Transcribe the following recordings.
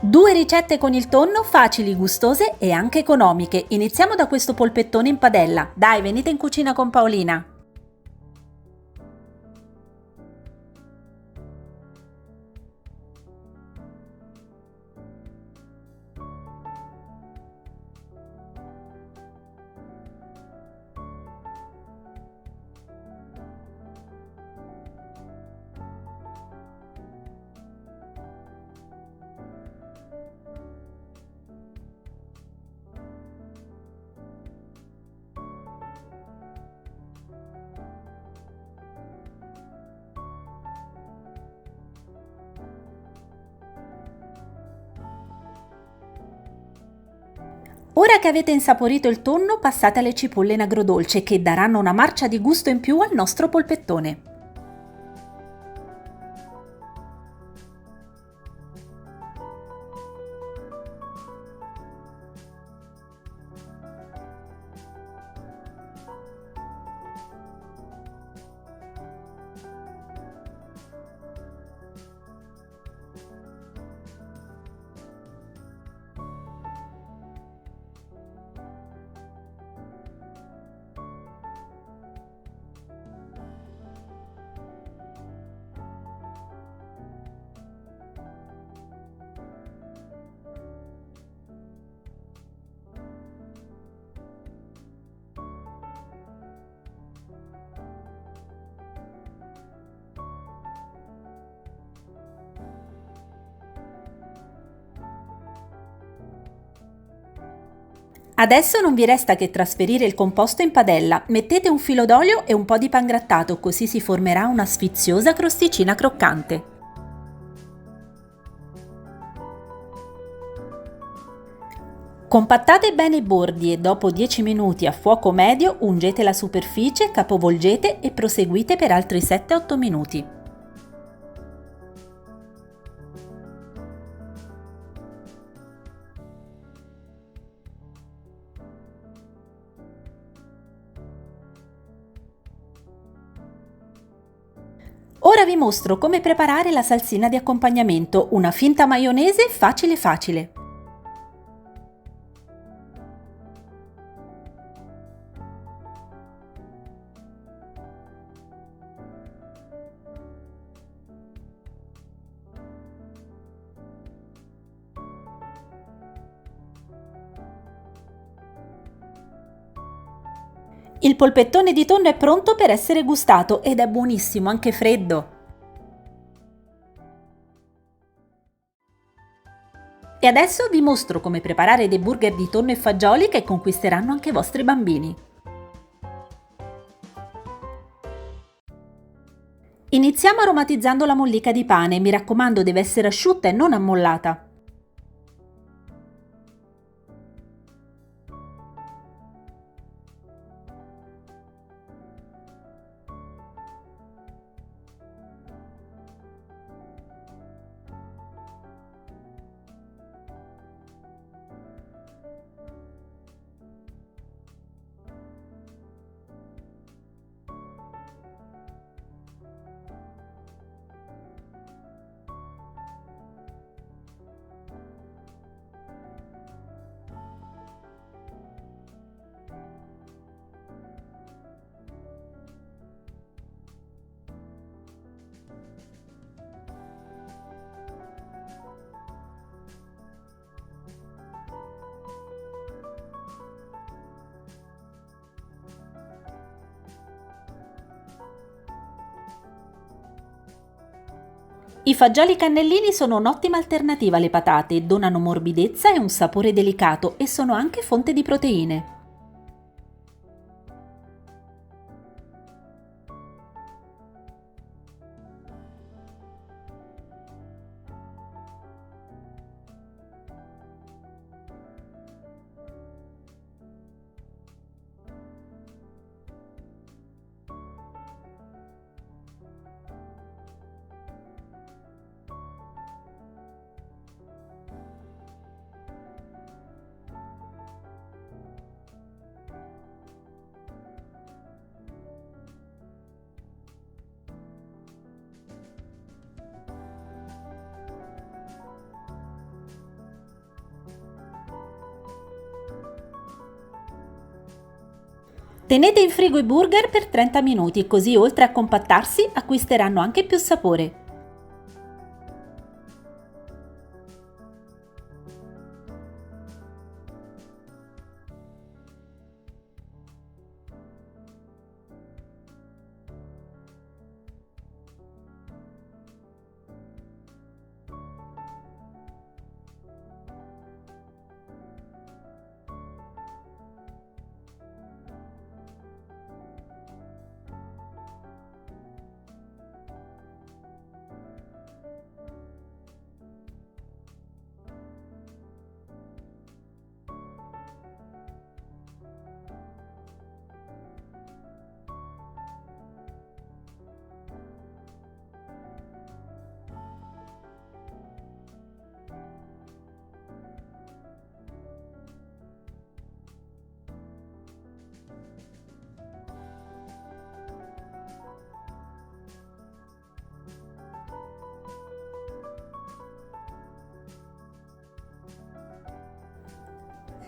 Due ricette con il tonno facili, gustose e anche economiche. Iniziamo da questo polpettone in padella. Dai, venite in cucina con Paolina. Ora che avete insaporito il tonno, passate alle cipolle in agrodolce che daranno una marcia di gusto in più al nostro polpettone. Adesso non vi resta che trasferire il composto in padella, mettete un filo d'olio e un po' di pangrattato, così si formerà una sfiziosa crosticina croccante. Compattate bene i bordi e dopo 10 minuti a fuoco medio ungete la superficie, capovolgete e proseguite per altri 7-8 minuti. Ora vi mostro come preparare la salsina di accompagnamento, una finta maionese facile facile. Il polpettone di tonno è pronto per essere gustato ed è buonissimo anche freddo. E adesso vi mostro come preparare dei burger di tonno e fagioli che conquisteranno anche i vostri bambini. Iniziamo aromatizzando la mollica di pane, mi raccomando deve essere asciutta e non ammollata. I fagioli cannellini sono un'ottima alternativa alle patate, donano morbidezza e un sapore delicato e sono anche fonte di proteine. Tenete in frigo i burger per 30 minuti, così oltre a compattarsi acquisteranno anche più sapore.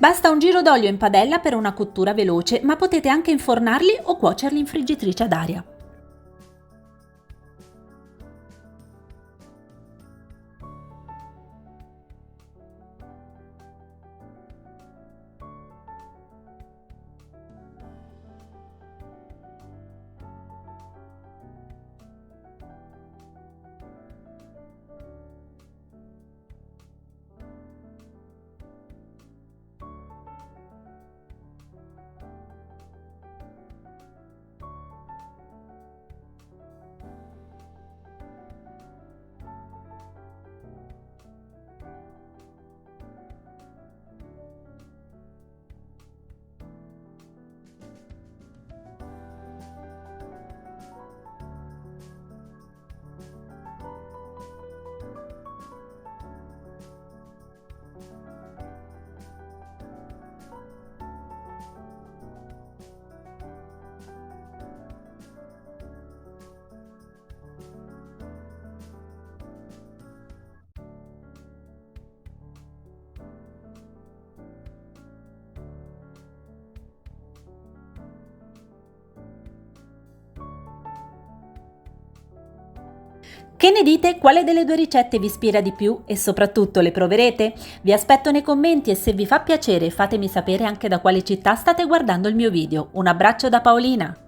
Basta un giro d'olio in padella per una cottura veloce, ma potete anche infornarli o cuocerli in friggitrice ad aria. Che ne dite? Quale delle due ricette vi ispira di più e soprattutto le proverete? Vi aspetto nei commenti e se vi fa piacere fatemi sapere anche da quale città state guardando il mio video. Un abbraccio da Paolina!